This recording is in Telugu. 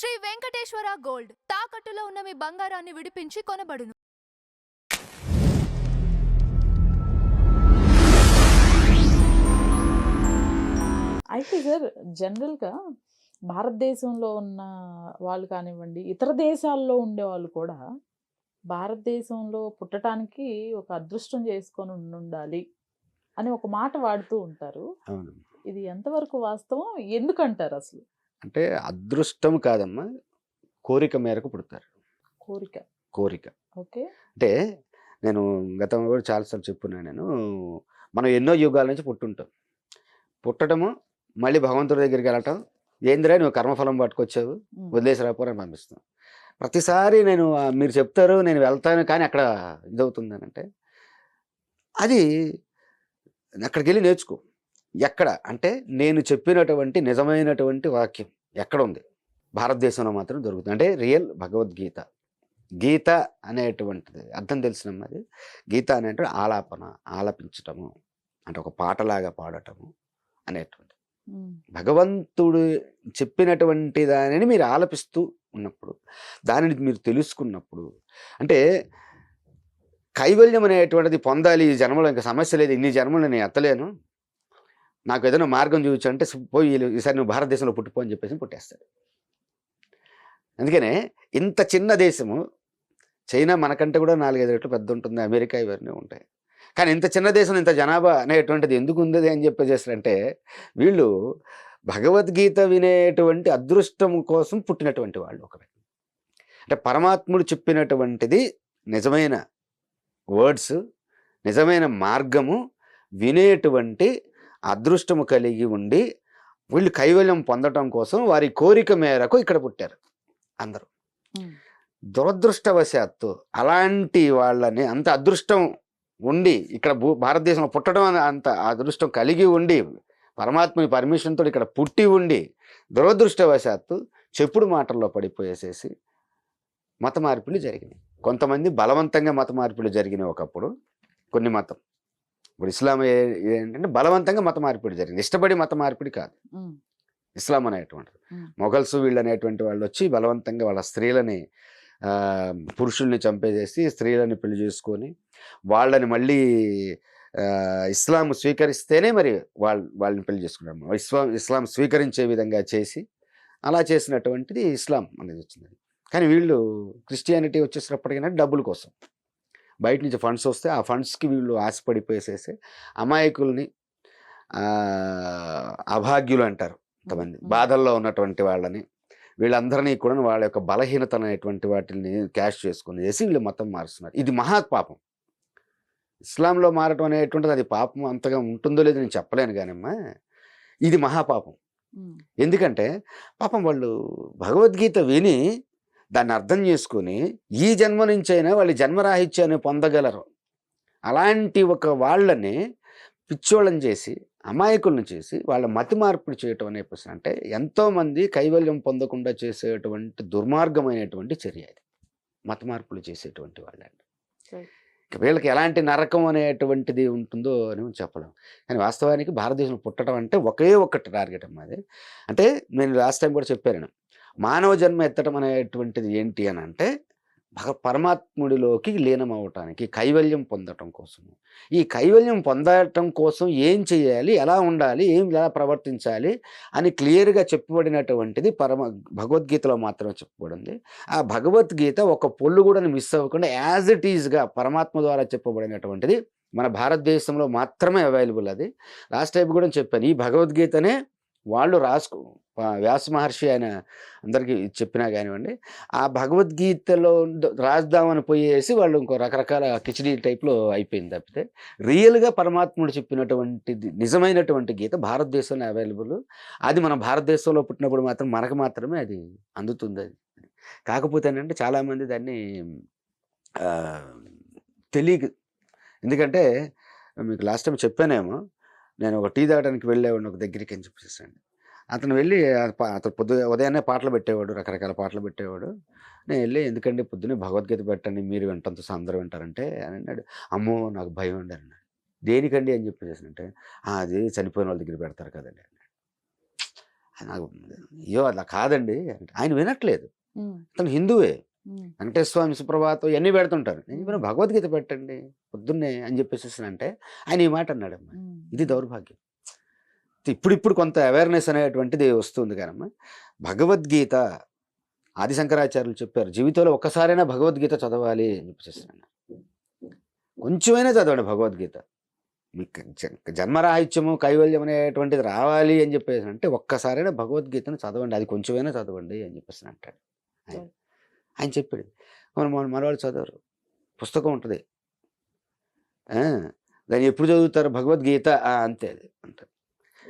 శ్రీ వెంకటేశ్వర గోల్డ్ తాకట్టులో ఉన్న మీ బంగారాన్ని విడిపించి కొనబడును. అయితే సార్ జనరల్‌గా భారతదేశంలో ఉన్న వాళ్ళు కానివ్వండి, ఇతర దేశాల్లో ఉండేవాళ్ళు కూడా భారతదేశంలో పుట్టటానికి ఒక అదృష్టం చేసుకొని ఉండుండాలి అని ఒక మాట వాడుతూ ఉంటారు. అవును. ఇది ఎంతవరకు వాస్తవం? ఎందుకంటారు అసలు? అంటే అదృష్టం కాదమ్మా. కోరిక మేరకు పుడతారు. కోరిక. కోరిక. ఓకే. అంటే నేను గతంలో కూడా చాలా సార్లు చెప్పుకున్నాను నేను. మనం ఎన్నో యుగాల నుంచి పుట్టుంటాం. పుట్టడము, మళ్ళీ భగవంతుడి దగ్గరికి వెళ్ళటం, ఏందిరా నువ్వు కర్మఫలం పట్టుకొచ్చావు, వదిలేసి రాపోరని పంపిస్తాం. ప్రతిసారి నేను మీరు చెప్తారు నేను వెళ్తాను కానీ అక్కడ ఇదవుతుందనంటే అది అక్కడికి వెళ్ళి నేర్చుకో. ఎక్కడ అంటే నేను చెప్పినటువంటి నిజమైనటువంటి వాక్యం ఎక్కడ ఉంది? భారతదేశంలో మాత్రం దొరుకుతుంది. అంటే రియల్ భగవద్గీత. గీత అనేటువంటిది అర్థం తెలిసినమ్మా అది. గీత అనేటువంటి ఆలాపన, ఆలపించటము, అంటే ఒక పాటలాగా పాడటము అనేటువంటి భగవంతుడు చెప్పినటువంటి దానిని మీరు ఆలపిస్తూ ఉన్నప్పుడు, దానిని మీరు తెలుసుకున్నప్పుడు, అంటే కైవల్యం అనేటువంటిది పొందాలి ఈ జన్మలో, ఇంకా సమస్య లేదు, ఇన్ని జన్మలు నేను ఎత్తలేను, నాకు ఏదైనా మార్గం చూపించంటే పోయి ఈసారి నువ్వు భారతదేశంలో పుట్టిపో అని చెప్పేసి పుట్టేస్తాడు. అందుకనే ఇంత చిన్న దేశము, చైనా మనకంటే కూడా 4-5 రెట్లు పెద్ద ఉంటుంది, అమెరికా ఇవన్నీ ఉంటాయి. కానీ ఇంత చిన్న దేశం ఇంత జనాభా అనేటువంటిది ఎందుకు ఉంది అని చెప్పేసేస్తారంటే వీళ్ళు భగవద్గీత వినేటువంటి అదృష్టం కోసం పుట్టినటువంటి వాళ్ళు. ఒక అంటే పరమాత్ముడు చెప్పినటువంటిది నిజమైన వర్డ్స్, నిజమైన మార్గము వినేటువంటి అదృష్టము కలిగి ఉండి వీళ్ళు కైవల్యం పొందటం కోసం వారి కోరిక మేరకు ఇక్కడ పుట్టారు అందరూ. దురదృష్టవశాత్తు అలాంటి వాళ్ళని, అంత అదృష్టం ఉండి ఇక్కడ భారతదేశంలో పుట్టడం అంత అదృష్టం కలిగి ఉండి పరమాత్మని పర్మిషన్తో ఇక్కడ పుట్టి ఉండి దురదృష్టవశాత్తు చెప్పుడు మాటల్లో పడిపోయేసేసి మత మార్పిడి జరిగినాయి. కొంతమంది బలవంతంగా మత మార్పిడి జరిగినాయి ఒకప్పుడు. కొన్ని మతం, ఇప్పుడు ఇస్లాం ఏంటంటే బలవంతంగా మత మార్పిడి జరిగింది, ఇష్టపడి మత మార్పిడి కాదు ఇస్లాం అనేటువంటిది. మొఘల్స్ వీళ్ళు అనేటువంటి వాళ్ళు వచ్చి బలవంతంగా వాళ్ళ స్త్రీలని, పురుషుల్ని చంపేసేసి స్త్రీలని పెళ్లి చేసుకొని వాళ్ళని మళ్ళీ ఇస్లాం స్వీకరిస్తేనే మరి వాళ్ళని పెళ్లి చేసుకున్నారు. ఇస్లాం స్వీకరించే విధంగా చేసి అలా చేసినటువంటిది ఇస్లాం అనేది వచ్చింది. కానీ వీళ్ళు క్రిస్టియానిటీ వచ్చేసినప్పటికైనా డబ్బుల కోసం, బయట నుంచి ఫండ్స్ వస్తే ఆ ఫండ్స్కి వీళ్ళు ఆశపడిపోయేసేసి అమాయకుల్ని, అభాగ్యులు అంటారు కొంతమంది, బాధల్లో ఉన్నటువంటి వాళ్ళని, వీళ్ళందరినీ కూడా వాళ్ళ యొక్క బలహీనత అనేటువంటి వాటిని క్యాష్ చేసుకుని చేసి వీళ్ళు మతం మారుస్తున్నారు. ఇది మహాపాపం. ఇస్లాంలో మారటం అనేటువంటిది అది పాపం అంతగా ఉంటుందో లేదో నేను చెప్పలేను కానమ్మా, ఇది మహాపాపం. ఎందుకంటే పాపం వాళ్ళు భగవద్గీత విని దాన్ని అర్థం చేసుకుని ఈ జన్మ నుంచైనా వాళ్ళు జన్మరాహిత్యాన్ని పొందగలరు. అలాంటి ఒక వాళ్ళని పిచ్చోళ్ళని చేసి, అమాయకులను చేసి వాళ్ళ మతి మార్పిడి చేయటం అనే ప్రశ్న అంటే ఎంతోమంది కైవల్యం పొందకుండా చేసేటువంటి దుర్మార్గమైనటువంటి చర్య అది, మత మార్పులు చేసేటువంటి వాళ్ళండి. వీళ్ళకి ఎలాంటి నరకం అనేటువంటిది ఉంటుందో అని చెప్పలేం. కానీ వాస్తవానికి భారతదేశంలో పుట్టడం అంటే ఒకే ఒక్కటి టార్గెట్ అమ్మా అది. అంటే నేను లాస్ట్ టైం కూడా చెప్పాను, మానవ జన్మ ఎత్తడం అనేటువంటిది ఏంటి అని అంటే పరమాత్ముడిలోకి లీనం అవ్వటానికి, కైవల్యం పొందటం కోసము. ఈ కైవల్యం పొందటం కోసం ఏం చేయాలి, ఎలా ఉండాలి, ఎలా ప్రవర్తించాలి అని క్లియర్గా చెప్పబడినటువంటిది భగవద్గీతలో మాత్రమే చెప్పబడింది. ఆ భగవద్గీత ఒక పొల్లు కూడా మిస్ అవ్వకుండా యాజ్ ఇట్ ఈజ్గా పరమాత్మ ద్వారా చెప్పబడినటువంటిది మన భారతదేశంలో మాత్రమే అవైలబుల్. అది లాస్ట్ టైం కూడా చెప్పాను, ఈ భగవద్గీతనే వాళ్ళు వ్యాస మహర్షి ఆయన అందరికీ చెప్పినా కానివ్వండి, ఆ భగవద్గీతలో రాద్దామని పోయేసి వాళ్ళు ఇంకో రకరకాల కిచిడీ టైప్లో అయిపోయింది. తప్పితే రియల్గా పరమాత్ముడు చెప్పినటువంటిది నిజమైనటువంటి గీత భారతదేశంలో అవైలబుల్. అది మన భారతదేశంలో పుట్టినప్పుడు మాత్రం మనకు మాత్రమే అది అందుతుంది. అది కాకపోతే ఏంటంటే చాలామంది దాన్ని తెలియదు. ఎందుకంటే మీకు లాస్ట్ టైం చెప్పానేమో, నేను ఒక టీ తాగడానికి వెళ్ళేవాడిని ఒక దగ్గరికి అని చెప్పేసాను. అతను వెళ్ళి అతను ఉదయాన్నే పాటలు పెట్టేవాడు, రకరకాల పాటలు పెట్టేవాడు. నేను వెళ్ళి ఎందుకండి పొద్దున్నే భగవద్గీత పెట్టండి, మీరు వింటంతో అందరూ వింటారంటే అని అన్నాడు. అమ్మో నాకు భయం అండి అన్నాడు. దేనికండి అని చెప్పేసి అంటే అది చనిపోయిన వాళ్ళ దగ్గర పెడతారు కదండి అన్నాడు. నాకు అయ్యో అలా కాదండి అంటే ఆయన వినట్లేదు. ఉమ్, అతను హిందువే. ఉమ్, వెంకటేశ్వర స్వామి సుప్రభాతం ఇవన్నీ పెడుతుంటారు. నేను చెప్పిన భగవద్గీత పెట్టండి పొద్దున్నే అని చెప్పేసి అంటే ఆయన ఈ మాట అన్నాడమ్మా. ఉమ్, ఇది దౌర్భాగ్యం. ఇప్పుడు కొంత అవేర్నెస్ అనేటువంటిది వస్తుంది కానమ్మా. భగవద్గీత ఆది శంకరాచార్యులు చెప్పారు, జీవితంలో ఒక్కసారైనా భగవద్గీత చదవాలి అని చెప్పేసి అన్నారు. కొంచెమైనా చదవండి భగవద్గీత, మీకు జన్మరాహిత్యము కైవల్యం అనేటువంటిది రావాలి అని చెప్పేసి అంటే ఒక్కసారైనా భగవద్గీతను చదవండి, అది కొంచెమైనా చదవండి అని చెప్పేసి అంటాడు ఆయన. ఆయన చెప్పాడు. మనవాళ్ళు చదవరు, పుస్తకం ఉంటుంది, దాన్ని ఎప్పుడు చదువుతారు భగవద్గీత అంతే అది అంటారు.